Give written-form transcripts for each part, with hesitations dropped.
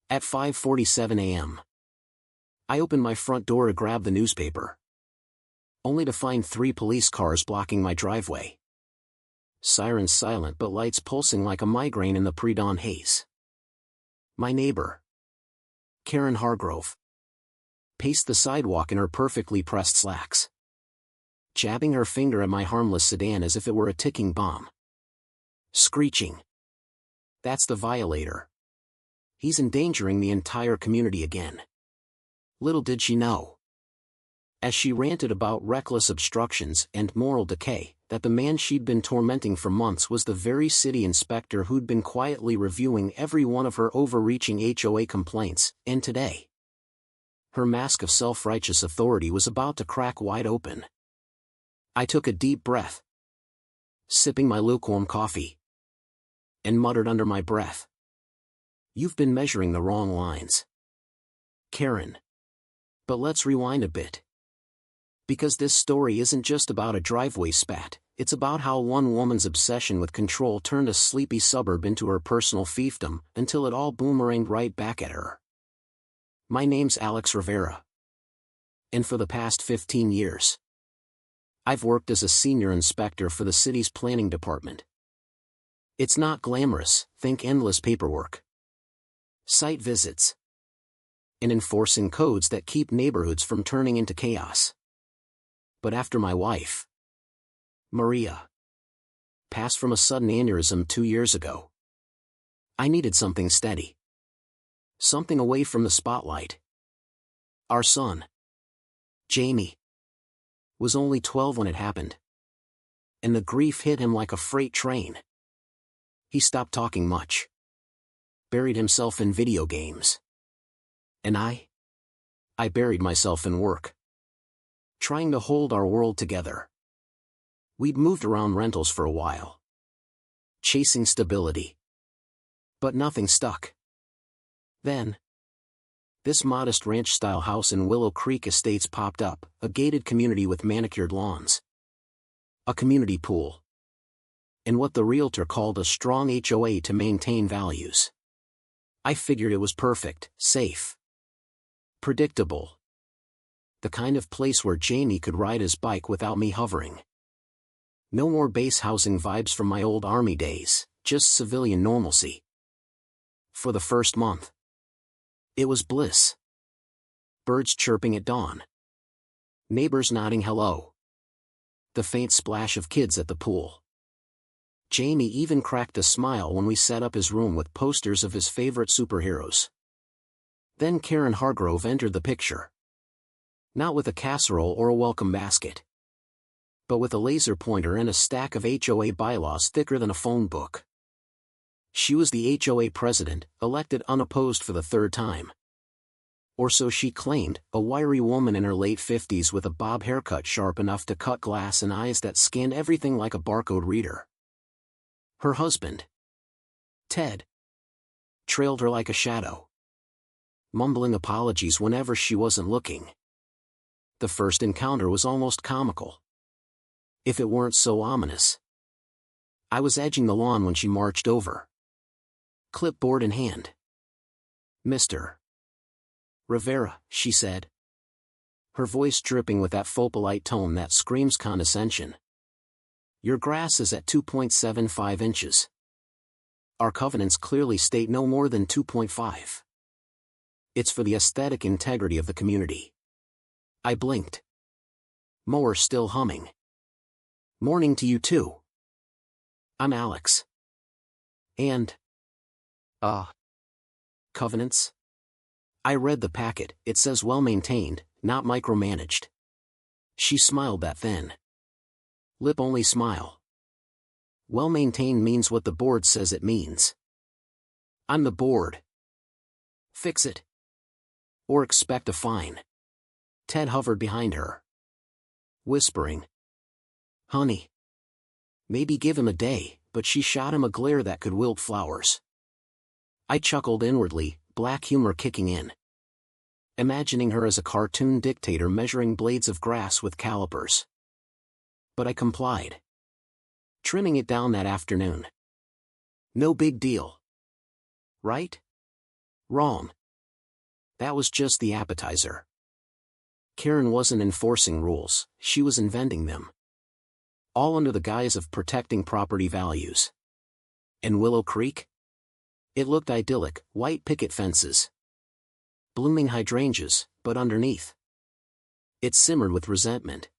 At 5:47 a.m., I opened my front door to grab the newspaper, only to find 3 police cars blocking my driveway. Sirens silent but lights pulsing like a migraine in the pre-dawn haze. My neighbor, Karen Hargrove, paced the sidewalk in her perfectly pressed slacks, jabbing her finger at my harmless sedan as if it were a ticking bomb. Screeching. That's the violator. He's endangering the entire community again. Little did she know, as she ranted about reckless obstructions and moral decay, that the man she'd been tormenting for months was the very city inspector who'd been quietly reviewing every one of her overreaching HOA complaints, and today, her mask of self-righteous authority was about to crack wide open. I took a deep breath, sipping my lukewarm coffee, and muttered under my breath, "You've been measuring the wrong lines, Karen." But let's rewind a bit. Because this story isn't just about a driveway spat, it's about how one woman's obsession with control turned a sleepy suburb into her personal fiefdom, until it all boomeranged right back at her. My name's Alex Rivera. And for the past 15 years, I've worked as a senior inspector for the city's planning department. It's not glamorous, think endless paperwork, site visits, and enforcing codes that keep neighborhoods from turning into chaos. But after my wife, Maria, passed from a sudden aneurysm 2 years ago, I needed something steady. Something away from the spotlight. Our son, Jamie, was only 12 when it happened, and the grief hit him like a freight train. He stopped talking much, buried himself in video games. And I buried myself in work, trying to hold our world together. We'd moved around rentals for a while, chasing stability, but nothing stuck. Then, this modest ranch-style house in Willow Creek Estates popped up, a gated community with manicured lawns, a community pool, and what the realtor called a strong HOA to maintain values. I figured it was perfect, safe, predictable. The kind of place where Jamie could ride his bike without me hovering. No more base housing vibes from my old army days, just civilian normalcy. For the first month, it was bliss. Birds chirping at dawn, neighbors nodding hello, the faint splash of kids at the pool. Jamie even cracked a smile when we set up his room with posters of his favorite superheroes. Then Karen Hargrove entered the picture. Not with a casserole or a welcome basket, but with a laser pointer and a stack of HOA bylaws thicker than a phone book. She was the HOA president, elected unopposed for the 3rd time. Or so she claimed, a wiry woman in her late 50s with a bob haircut sharp enough to cut glass and eyes that scanned everything like a barcode reader. Her husband, Ted, trailed her like a shadow, mumbling apologies whenever she wasn't looking. The first encounter was almost comical, if it weren't so ominous. I was edging the lawn when she marched over, clipboard in hand. "Mr. Rivera," she said, her voice dripping with that faux polite tone that screams condescension. "Your grass is at 2.75 inches. Our covenants clearly state no more than 2.5. It's for the aesthetic integrity of the community." I blinked. Mower still humming. "Morning to you too. I'm Alex. And, covenants?" I read the packet. It says well-maintained, not micromanaged. She smiled that thin, lip-only smile. Well-maintained means what the board says it means. I'm the board. Fix it, or expect a fine. Ted hovered behind her, whispering, "Honey, maybe give him a day," but she shot him a glare that could wilt flowers. I chuckled inwardly, black humor kicking in, imagining her as a cartoon dictator measuring blades of grass with calipers. But I complied, trimming it down that afternoon. No big deal, right? Wrong. That was just the appetizer. Karen wasn't enforcing rules, she was inventing them. All under the guise of protecting property values. And Willow Creek? It looked idyllic, white picket fences. Blooming hydrangeas, but underneath. It simmered with resentment.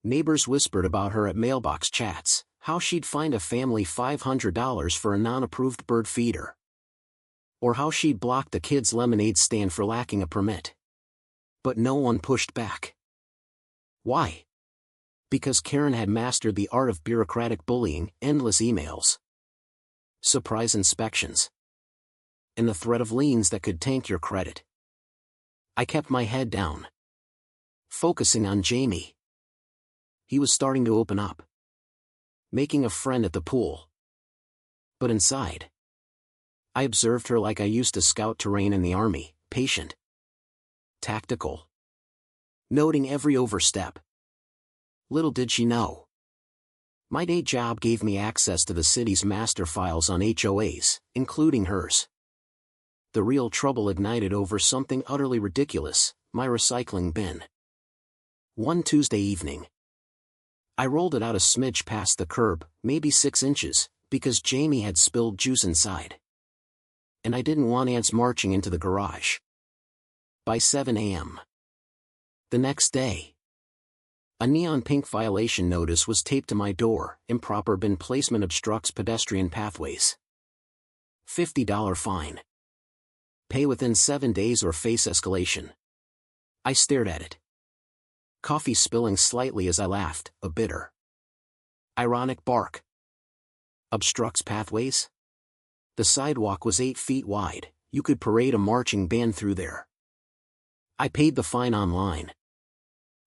Neighbors whispered about her at mailbox chats, how she'd fined a family $500 for a non-approved bird feeder. Or how she'd blocked a kid's lemonade stand for lacking a permit. But no one pushed back. Why? Because Karen had mastered the art of bureaucratic bullying, endless emails, surprise inspections, and the threat of liens that could tank your credit. I kept my head down, focusing on Jamie. He was starting to open up, making a friend at the pool. But inside, I observed her like I used to scout terrain in the army, patient, tactical, noting every overstep. Little did she know. My day job gave me access to the city's master files on HOAs, including hers. The real trouble ignited over something utterly ridiculous, my recycling bin. One Tuesday evening, I rolled it out a smidge past the curb, maybe 6 inches, because Jamie had spilled juice inside. And I didn't want ants marching into the garage. By 7 a.m. the next day, a neon pink violation notice was taped to my door. Improper bin placement obstructs pedestrian pathways. $50 fine. Pay within 7 days or face escalation. I stared at it. Coffee spilling slightly as I laughed, a bitter, ironic bark. Obstructs pathways? The sidewalk was 8 feet wide, you could parade a marching band through there. I paid the fine online.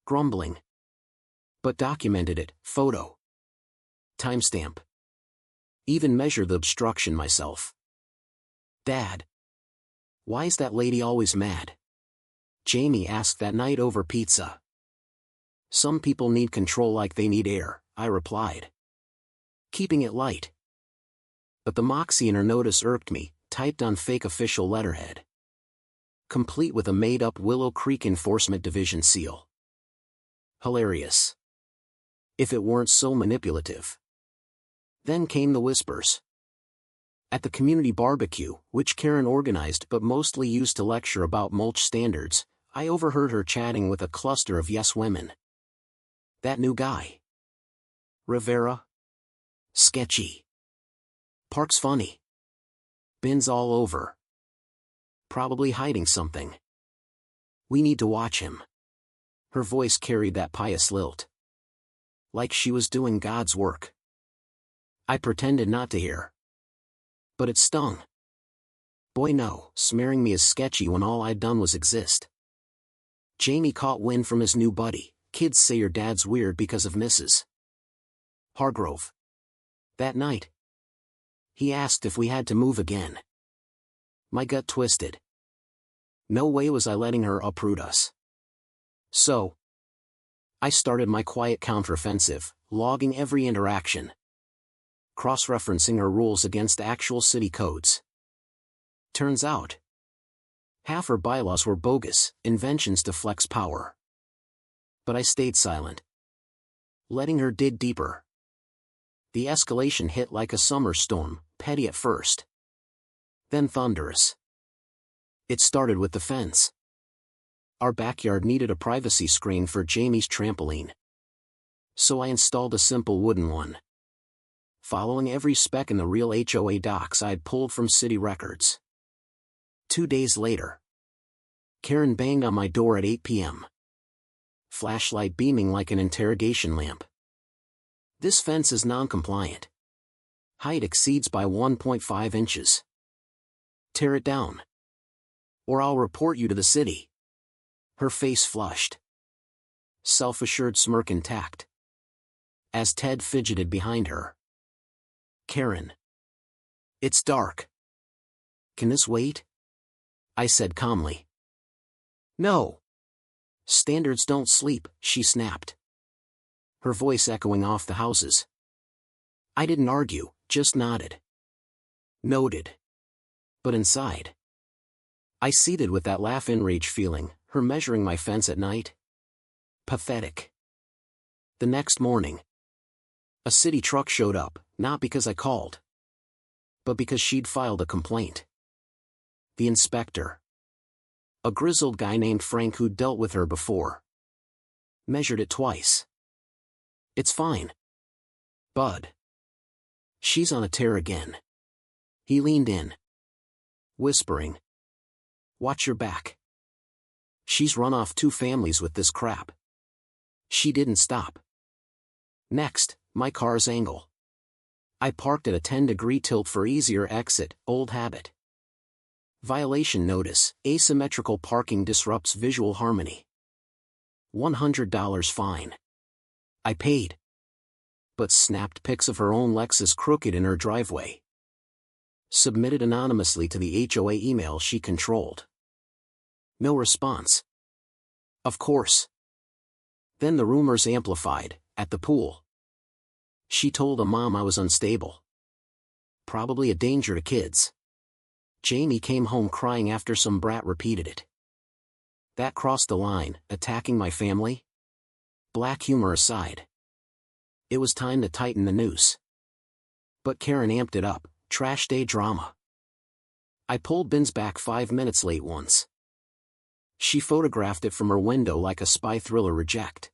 Grumbling. But documented it, photo. Timestamp. Even measured the obstruction myself. Dad. Why is that lady always mad? Jamie asked that night over pizza. Some people need control like they need air, I replied, keeping it light. But the moxie in her notice irked me, typed on fake official letterhead, complete with a made-up Willow Creek Enforcement Division seal. Hilarious. If it weren't so manipulative. Then came the whispers. At the community barbecue, which Karen organized but mostly used to lecture about mulch standards, I overheard her chatting with a cluster of yes women. That new guy. Rivera. Sketchy. Park's funny. Bins all over. Probably hiding something. We need to watch him. Her voice carried that pious lilt. Like she was doing God's work. I pretended not to hear. But it stung. Boy no, smearing me as sketchy when all I'd done was exist. Jamie caught wind from his new buddy. Kids say your dad's weird because of Mrs. Hargrove. That night, he asked if we had to move again. My gut twisted. No way was I letting her uproot us. So, I started my quiet counteroffensive, logging every interaction, cross-referencing her rules against actual city codes. Turns out, half her bylaws were bogus, inventions to flex power. But I stayed silent, letting her dig deeper. The escalation hit like a summer storm, petty at first, then thunderous. It started with the fence. Our backyard needed a privacy screen for Jamie's trampoline. So I installed a simple wooden one, following every spec in the real HOA docs I'd pulled from city records. 2 days later, Karen banged on my door at 8 p.m. Flashlight beaming like an interrogation lamp. This fence is non-compliant. Height exceeds by 1.5 inches. Tear it down, or I'll report you to the city. Her face flushed, self-assured smirk intact, as Ted fidgeted behind her. Karen. It's dark. Can this wait? I said calmly. No. Standards don't sleep, she snapped, her voice echoing off the houses. I didn't argue, just nodded. Noted. But inside, I seated with that laugh-in-rage feeling, her measuring my fence at night. Pathetic. The next morning, a city truck showed up, not because I called, but because she'd filed a complaint. The inspector, a grizzled guy named Frank who'd dealt with her before, measured it twice. "It's fine, bud. She's on a tear again." He leaned in, whispering, "Watch your back. She's run off 2 families with this crap." She didn't stop. Next, my car's angle. I parked at a 10-degree tilt for easier exit, old habit. Violation notice: asymmetrical parking disrupts visual harmony. $100 fine. I paid, but snapped pics of her own Lexus crooked in her driveway. Submitted anonymously to the HOA email she controlled. No response. Of course. Then the rumors amplified, at the pool. She told a mom I was unstable. Probably a danger to kids. Jamie came home crying after some brat repeated it. That crossed the line, attacking my family? Black humor aside, it was time to tighten the noose. But Karen amped it up, trash day drama. I pulled bins back 5 minutes late once. She photographed it from her window like a spy thriller reject.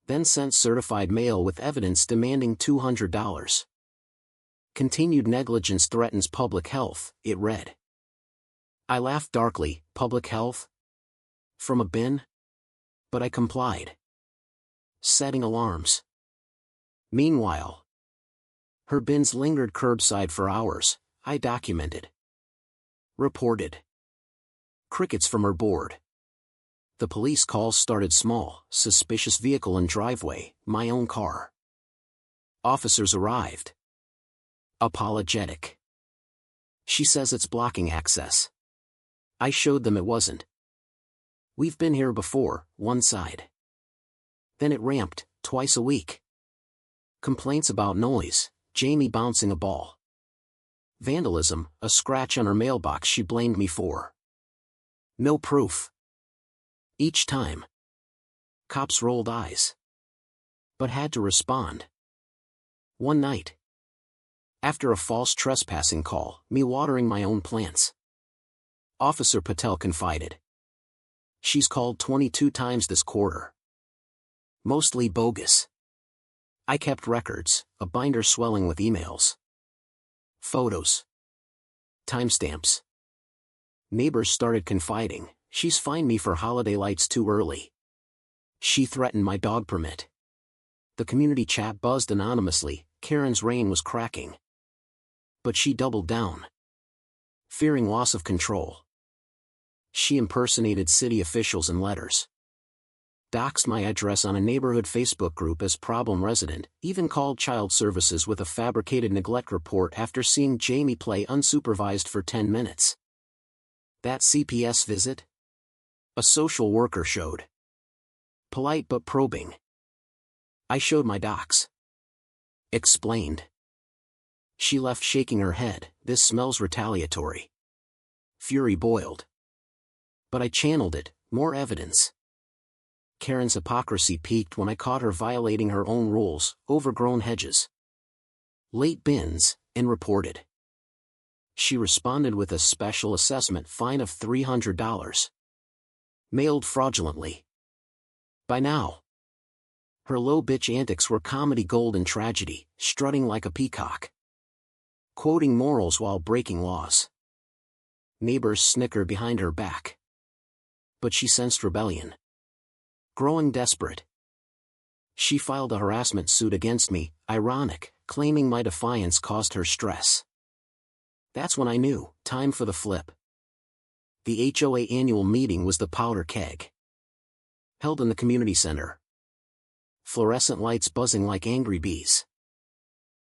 Then sent certified mail with evidence demanding $200. Continued negligence threatens public health, it read. I laughed darkly. Public health? From a bin? But I complied, setting alarms. Meanwhile, her bins lingered curbside for hours. I documented. Reported. Crickets from her board. The police calls started small: suspicious vehicle in driveway, my own car. Officers arrived. Apologetic. She says it's blocking access. I showed them it wasn't. We've been here before, one side. Then it ramped, twice a week. Complaints about noise, Jamie bouncing a ball. Vandalism, a scratch on her mailbox she blamed me for. No proof. Each time, cops rolled eyes, but had to respond. One night, after a false trespassing call, me watering my own plants, Officer Patel confided. She's called 22 times this quarter. Mostly bogus. I kept records, a binder swelling with emails, photos, timestamps. Neighbors started confiding, she's fined me for holiday lights too early. She threatened my dog permit. The community chat buzzed anonymously. Karen's reign was cracking. But she doubled down. Fearing loss of control, she impersonated city officials in letters. Doxed my address on a neighborhood Facebook group as problem resident, even called child services with a fabricated neglect report after seeing Jamie play unsupervised for 10 minutes. That CPS visit? A social worker showed. Polite but probing. I showed my docs. Explained. She left shaking her head. This smells retaliatory. Fury boiled. But I channeled it, more evidence. Karen's hypocrisy peaked when I caught her violating her own rules, overgrown hedges, late bins, and reported. She responded with a special assessment fine of $300. Mailed fraudulently. By now, her low bitch antics were comedy gold and tragedy, strutting like a peacock, quoting morals while breaking laws. Neighbors snickered behind her back. But she sensed rebellion. Growing desperate, she filed a harassment suit against me, ironic, claiming my defiance caused her stress. That's when I knew, time for the flip. The HOA annual meeting was the powder keg. Held in the community center. Fluorescent lights buzzing like angry bees.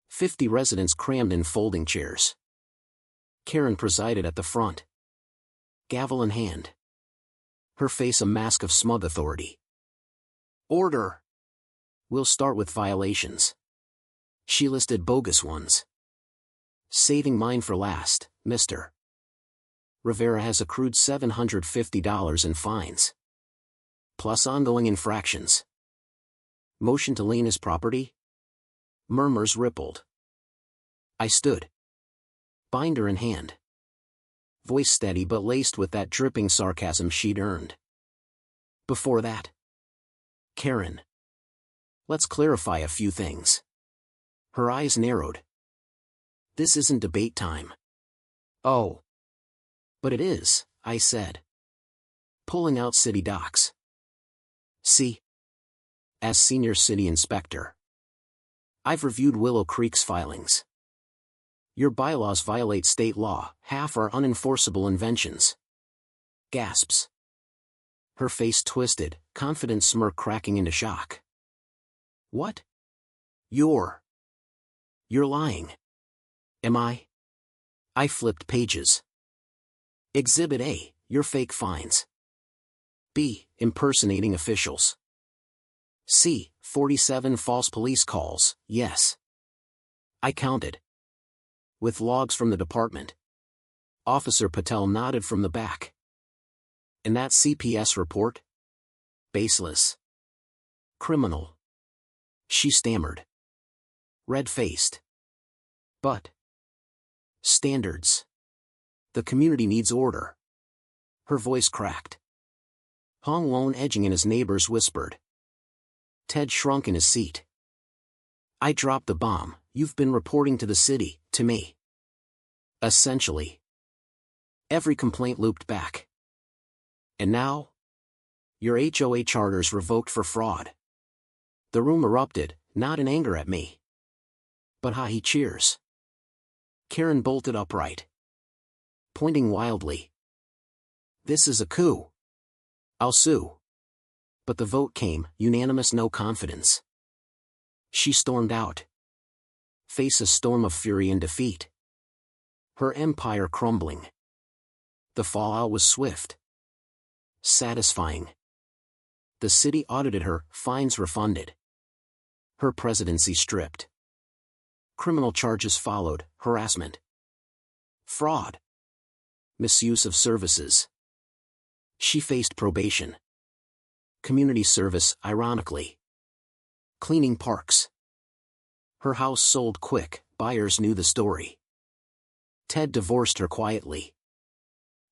50 residents crammed in folding chairs. Karen presided at the front, gavel in hand. Her face a mask of smug authority. Order! We'll start with violations. She listed bogus ones. Saving mine for last, mister. Rivera has accrued $750 in fines, plus ongoing infractions. Motion to lien his property? Murmurs rippled. I stood, binder in hand, voice steady but laced with that dripping sarcasm she'd earned. Before that, Karen, let's clarify a few things. Her eyes narrowed. This isn't debate time. Oh. But it is, I said, pulling out city docs. See? As senior city inspector, I've reviewed Willow Creek's filings. Your bylaws violate state law, half are unenforceable inventions. Gasps. Her face twisted, confident smirk cracking into shock. What? You're lying. Am I? I flipped pages. Exhibit A, your fake fines. B, impersonating officials. C, 47 false police calls, yes. I counted. With logs from the department. Officer Patel nodded from the back. And that CPS report? Baseless. Criminal. She stammered. Red-faced. But. Standards. The community needs order. Her voice cracked. Hong Lone, edging in his neighbors, whispered. Ted shrunk in his seat. I dropped the bomb. You've been reporting to the city, to me. Essentially. Every complaint looped back. And now? Your HOA charter's revoked for fraud. The room erupted, not in anger at me. But high cheers. Karen bolted upright, pointing wildly. This is a coup. I'll sue. But the vote came, unanimous, no confidence. She stormed out. Face a storm of fury and defeat. Her empire crumbling. The fallout was swift. Satisfying. The city audited her, fines refunded. Her presidency stripped. Criminal charges followed, harassment. Fraud. Misuse of services. She faced probation. Community service, ironically. Cleaning parks. Her house sold quick, buyers knew the story. Ted divorced her quietly.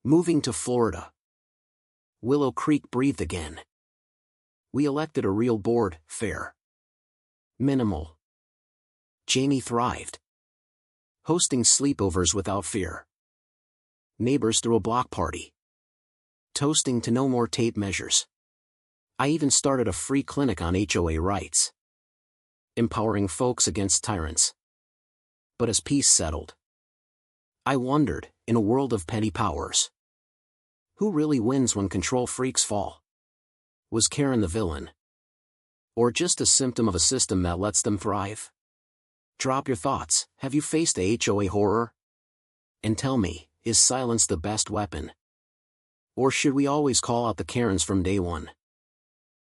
Moving to Florida. Willow Creek breathed again. We elected a real board, fair. Minimal. Jamie thrived. Hosting sleepovers without fear. Neighbors threw a block party. Toasting to no more tape measures. I even started a free clinic on HOA rights. Empowering folks against tyrants. But as peace settled, I wondered, in a world of petty powers, who really wins when control freaks fall? Was Karen the villain? Or just a symptom of a system that lets them thrive? Drop your thoughts. Have you faced a HOA horror? And tell me, is silence the best weapon? Or should we always call out the Karens from day one?